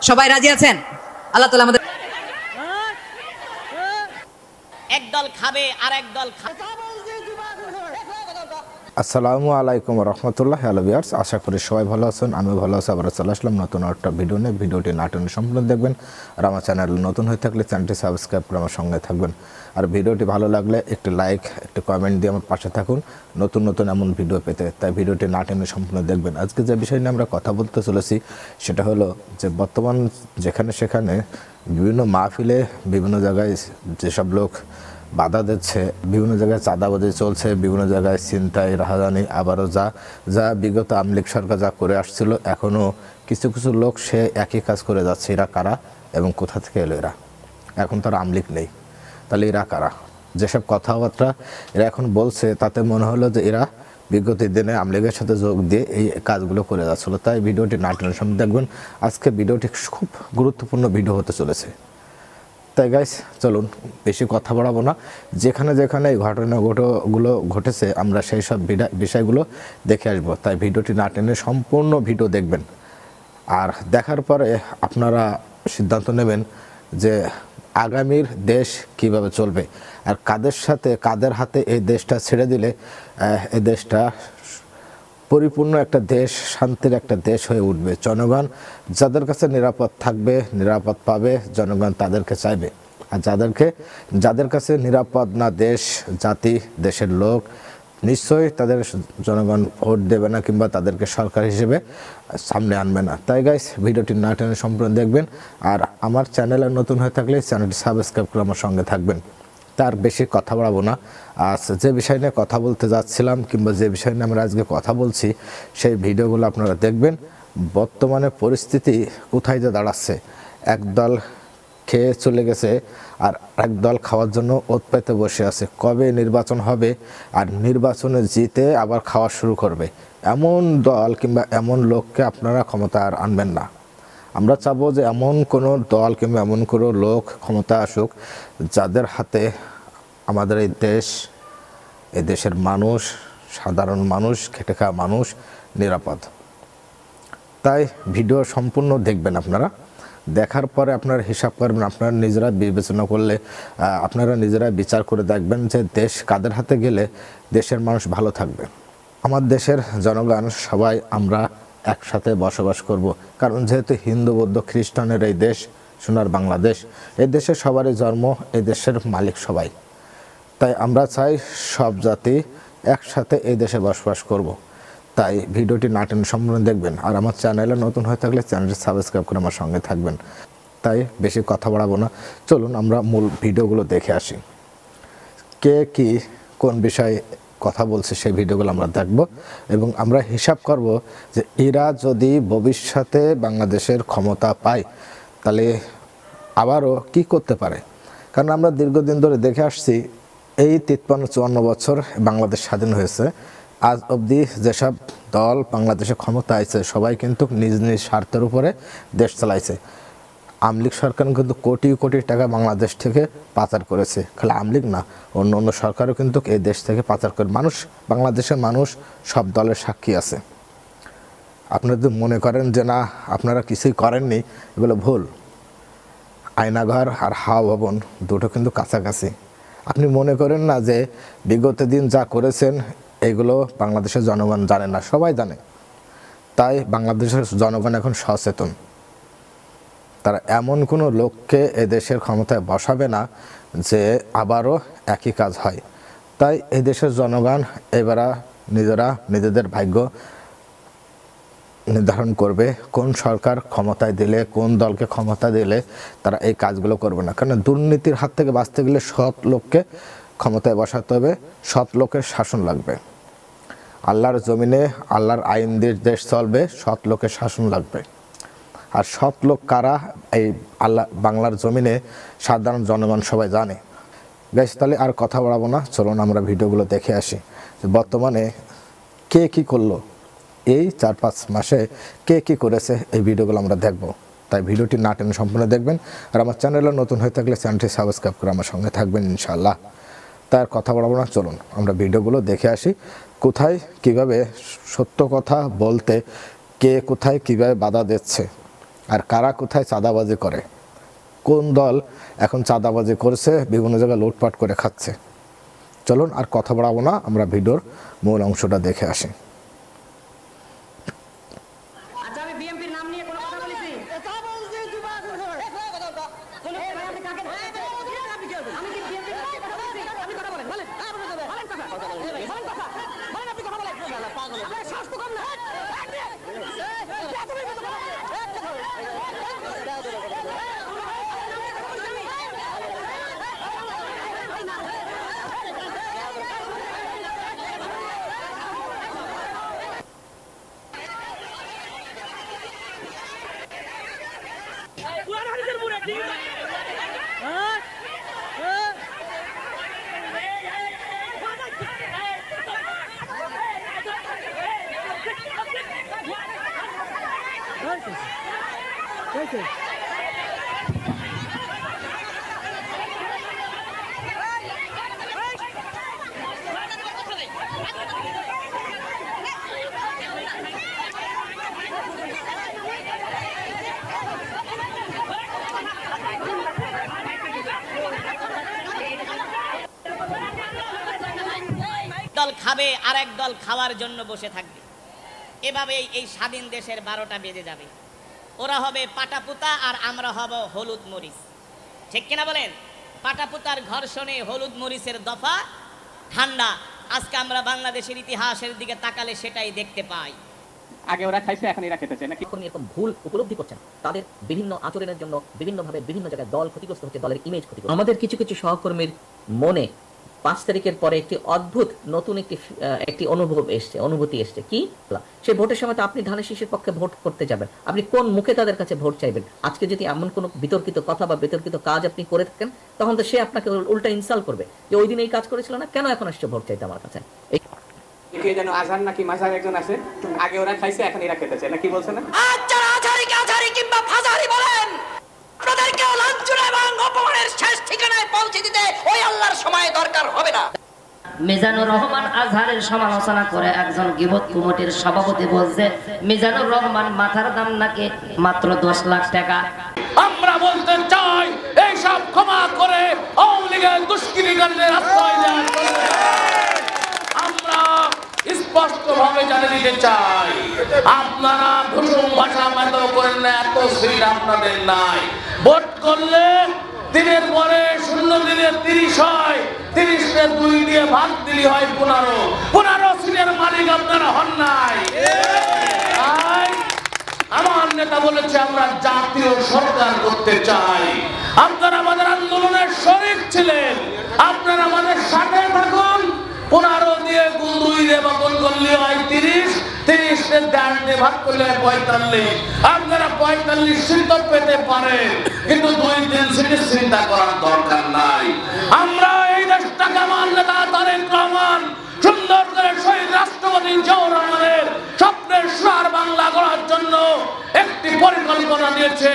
সবাই রাজি আছেন? আল্লাহ তাআলা আমাদের একদল খাবে আর একদল খাবে। আসসালামু আলাইকুম রহমতুল্লাহ। হ্যালো ভিউয়ার্স, আশা করি সবাই ভালো আছেন। আমি ভালো আছি। আবার চলে আসলাম নতুন একটা ভিডিও নিয়ে। ভিডিওটি না টেনে সম্পূর্ণ দেখবেন। আর আমার চ্যানেল নতুন হয়ে থাকলে চ্যানেলটি সাবস্ক্রাইব করে আমার সঙ্গে থাকবেন। আর ভিডিওটি ভালো লাগলে একটি লাইক, একটি কমেন্ট দিয়ে আমার পাশে থাকুন নতুন নতুন এমন ভিডিও পেতে। তাই ভিডিওটি না টেনে সম্পূর্ণ দেখবেন। আজকে যে বিষয় নিয়ে আমরা কথা বলতে চলেছি সেটা হলো যে বর্তমান যেখানে সেখানে বিভিন্ন মাহফিলে বিভিন্ন জায়গায় যেসব লোক বাধা দিচ্ছে, বিভিন্ন জায়গায় চাঁদাবাজি চলছে, বিভিন্ন জায়গায় ছিনতাই রাহাজানি, আবারও যা বিগত আওয়ামী লীগ সরকার যা করে আসছিল, এখনও কিছু কিছু লোক সে একই কাজ করে যাচ্ছে। এরা কারা এবং কোথা থেকে এলো এরা? এখন তার আওয়ামী লীগ নেই, তাহলে এরা কারা? যেসব কথাবার্তা এরা এখন বলছে তাতে মনে হলো যে এরা বিগত দিনে আওয়ামী লীগের সাথে যোগ দিয়ে এই কাজগুলো করে যাচ্ছিলো। তাই ভিডিওটি না টেনে সামনে দেখবেন। আজকে ভিডিওটি খুব গুরুত্বপূর্ণ ভিডিও হতে চলেছে। তাই গাইস, চলুন বেশি কথা বাড়াবো না। যেখানে যেখানে এই ঘটনাগুলো ঘটেছে আমরা সেই সব বিষয়গুলো দেখে আসবো। তাই ভিডিওটি না টেনে সম্পূর্ণ ভিডিও দেখবেন। আর দেখার পরে আপনারা সিদ্ধান্ত নেবেন যে আগামীর দেশ কিভাবে চলবে, আর কাদের হাতে এই দেশটা ছেড়ে দিলে এই দেশটা পরিপূর্ণ একটা দেশ, শান্তির একটা দেশ হয়ে উঠবে। জনগণ যাদের কাছে নিরাপদ থাকবে, নিরাপদ পাবে, জনগণ তাদেরকে চাইবে। আর যাদের কাছে নিরাপদ না দেশ, জাতি, দেশের লোক, নিশ্চয়ই তাদের জনগণ ভোট দেবে না কিংবা তাদেরকে সরকার হিসেবে সামনে আনবে না। তাই গাইস, ভিডিওটি না টেনে সম্পূর্ণ দেখবেন। আর আমার চ্যানেলে নতুন হয়ে থাকলে চ্যানেলটি সাবস্ক্রাইব করে আমার সঙ্গে থাকবেন। তার বেশি কথা বাড়াবো না। আজ যে বিষয় নিয়ে কথা বলতে যাচ্ছিলাম কিংবা যে বিষয় নিয়ে আমরা আজকে কথা বলছি সেই ভিডিওগুলো আপনারা দেখবেন। বর্তমানে পরিস্থিতি কোথায় যে দাঁড়াচ্ছে, একদল খেয়ে চলে গেছে আর একদল খাওয়ার জন্য ওত পেতে বসে আছে। কবে নির্বাচন হবে আর নির্বাচনে জিতে আবার খাওয়া শুরু করবে, এমন দল কিংবা এমন লোককে আপনারা ক্ষমতা আর আনবেন না। আমরা চাবো যে এমন কোনো দল কিংবা এমন কোনো লোক ক্ষমতা আসুক যাদের হাতে আমাদের এই দেশের মানুষ, সাধারণ মানুষ, খেটে খাওয়া মানুষ নিরাপদ। তাই ভিডিও সম্পূর্ণ দেখবেন আপনারা। দেখার পরে আপনারা হিসাব করবেন, আপনারা নিজেরা বিবেচনা করলে আপনারা নিজেরা বিচার করে দেখবেন যে দেশ কাদের হাতে গেলে দেশের মানুষ ভালো থাকবে। আমার দেশের জনগণ সবাই আমরা একসাথে বসবাস করব। কারণ যেহেতু হিন্দু, বৌদ্ধ, খ্রিস্টানের এই দেশ, সোনার বাংলাদেশ, এই দেশে সবারই জন্ম, এই দেশের মালিক সবাই। তাই আমরা চাই সব জাতি একসাথে এই দেশে বসবাস করব। তাই ভিডিওটি না টেনে সম্পূর্ণ দেখবেন। আর আমার চ্যানেলে নতুন হয়ে থাকলে চ্যানেলটি সাবস্ক্রাইব করে আমার সঙ্গে থাকবেন। তাই বেশি কথা বাড়াবো না, চলুন আমরা মূল ভিডিওগুলো দেখে আসি। কে কি কোন বিষয়ে কথা বলছে সেই ভিডিওগুলো আমরা দেখব এবং আমরা হিসাব করব যে এরা যদি ভবিষ্যতে বাংলাদেশের ক্ষমতা পায় তাহলে আবারও কি করতে পারে। কারণ আমরা দীর্ঘদিন ধরে দেখে আসছি, এই 53-54 বছর বাংলাদেশ স্বাধীন হয়েছে, আজ অবধি যেসব দল বাংলাদেশে ক্ষমতা আছে সবাই কিন্তু নিজ নিজ স্বার্থের উপরে দেশ চালাইছে। আওয়ামী লীগ সরকার কিন্তু কোটি কোটি টাকা বাংলাদেশ থেকে পাচার করেছে। খালি আওয়ামী লীগ না, অন্য অন্য সরকারও কিন্তু এই দেশ থেকে পাচার করে। বাংলাদেশের মানুষ সব দলের সাক্ষী আছে। আপনারা যদি মনে করেন যে না আপনারা কিছুই করেননি, এগুলো ভুল। আয়নাঘর আর হাওয়া ভবন দুটো কিন্তু কাছাকাছি। আপনি মনে করেন না যে বিগত দিন যা করেছেন এগুলো বাংলাদেশের জনগণ জানে না, সবাই জানে। তাই বাংলাদেশের জনগণ এখন সচেতন। তারা এমন কোনো লোককে এদেশের ক্ষমতায় বসাবে না যে আবারও একই কাজ হয়। তাই এই দেশের জনগণ এবারে নিজেদের ভাগ্য নির্ধারণ করবে, কোন সরকার ক্ষমতায় দিলে, কোন দলকে ক্ষমতা দিলে তারা এই কাজগুলো করবে না। কারণ দুর্নীতির হাত থেকে বাঁচতে গেলে সৎ লোককে ক্ষমতায় বসাতে হবে, সৎ লোকের শাসন লাগবে। আল্লাহর জমিনে আল্লাহর আইন দিয়ে দেশ চলবে, সৎ লোকের শাসন লাগবে। আর সৎ লোক কারা এই বাংলার জমিনে সাধারণ জনগণ সবাই জানে। গাইস, তাহলে আর কথা বাড়াবো না, চলুন আমরা ভিডিওগুলো দেখে আসি। বর্তমানে কে কি করলো, এই 4-5 মাসে কে কি করেছে এই ভিডিওগুলো আমরা দেখব। তাই ভিডিওটি না টেনে সম্পূর্ণ দেখবেন। আর আমার চ্যানেলে নতুন হয়ে থাকলে চ্যানেলটি সাবস্ক্রাইব করে আমার সঙ্গে থাকবেন ইনশাআল্লাহ। তার কথা বলবো না, চলুন আমরা ভিডিওগুলো দেখে আসি। কোথায় কিভাবে সত্য কথা বলতে কে কোথায় কিভাবে বাধা দিচ্ছে আর কারা কোথায় চাঁদাবাজি করে, কোন দল এখন চাঁদাবাজি করছে, বিভিন্ন জায়গায় লুটপাট করে খাচ্ছে। চলুন আর কথা বাড়াবো না, আমরা ভিডিওর মূল অংশটা দেখে আসি। আচ্ছা আমি বিএমপির নাম নিয়ে কোনো কথা বলেছি? কথা বলছি দিবা আপনি কাকে আপনি কি আমি কি বিএমপির নাম নিয়ে কথা বলছি? আপনি কথা বলেন বলেন বলেন কথা বলেন কথা বলেন আপনি কথা বলেন পাগল আপনার শ্বাস তো কম না দল খাবে আর এক দল খাওয়ার জন্য বসে থাকবে। এভাবেই এই স্বাধীন দেশের 12টা বেজে যাবে। ওরা হবে পাটাপুতা আর আমরা হব হলুদ মরিচ। ঠিক কিনা বলেন? পাটাপুতার ঘর্ষণে হলুদ মরিচের দফা ঠান্ডা। আজকে আমরা বাংলাদেশের ইতিহাসের দিকে তাকালে সেটাই দেখতে পাই। আগে ওরা খাইছে, এখন এরা খেতেছে নাকি? কর্মী এরকম ভুল উপলব্ধি করছেন, তাদের বিভিন্ন আচরণের জন্য বিভিন্নভাবে বিভিন্ন জায়গায় দল ক্ষতিগ্রস্ত হচ্ছে, দলের ইমেজ ক্ষতিগ্রস্ত। আমাদের কিছু কিছু সহকর্মীর মনে 5 তারিখের পরে একটি অদ্ভুত নতুন একটি অনুভূতি এসছে। কি? সেই ভোটের সময় তো আপনি ধানের শীষের পক্ষে ভোট করতে যাবেন, আপনি কোন মুখে তাদের কাছে ভোট চাইবেন? আজকে যদি এমন কোনো বিতর্কিত কথা বা বিতর্কিত কাজ আপনি করে থাকেন, তখন তো সে আপনাকে উল্টা ইনসাল্ট করবে যে ওই দিন এই কাজ করেছিল না, কেন এখন আসছে ভোট চাইতে আমার কাছে? কে যেন আজহার নাকি মাঝার একজন আছে, আগে ওরা খাইছে, এখন এরা খেতেছে নাকি বলছে না? আচ্ছা আজহারিকে আজহারি কিংবা ফাজারি বলেন, আপনাদেরকে লাঞ্ছনা এবং অপমানের শেষ ঠিকানায় পৌঁছে দিতে ওই আল্লাহর সময় দরকার হবে না। মিজানুর রহমান আজহারের সমালোচনা করে একজন গিবত কমিটির সভাপতি বলছে মিজানুর রহমান মাথার দাম নাকি মাত্র 10 লাখ টাকা। আমরা বলতে চাই এই সব ক্ষমা করে আওয়ামী লীগের দুষ্কৃতিকারীদের আশ্রয় দেওয়ার জন্য আমরা স্পষ্টভাবে জানিয়ে দিতে চাই, আপনারা ভুসুম ভাষা মেত করেন না, এত সিট আপনাদের নাই। ভোট করলে দিনের পরে 0 দিনে 30 হয়, 30কে 2 দিয়ে ভাগ দিলি হয় 15 সিটের মালিক আপনারা হন নাই। তাই আমার নেতা বলেছে আমরা জাতীয় সরকার করতে চাই। আপনারা আমাদের আন্দোলনের শরীক ছিলেন, আপনারা আমাদের সাথে থাকুন। 15 দিয়ে 2 দিয়ে ভাগ করলে হয় 30, 30কে 4 দিয়ে ভাগ করলে হয় 45। আপনারা 45 সিট পেতে পারেন, কিন্তু 2-3 সিটের চিন্তা করার দরকার নাই। আমরা এই দেশটাকে আমার নেতা তারেক রহমান সুন্দর করে শহীদ রাষ্ট্রপতি জিয়াউর রহমানের স্বপ্নের সোনার বাংলা গড়ার জন্য একটি পরিকল্পনা নিয়েছে।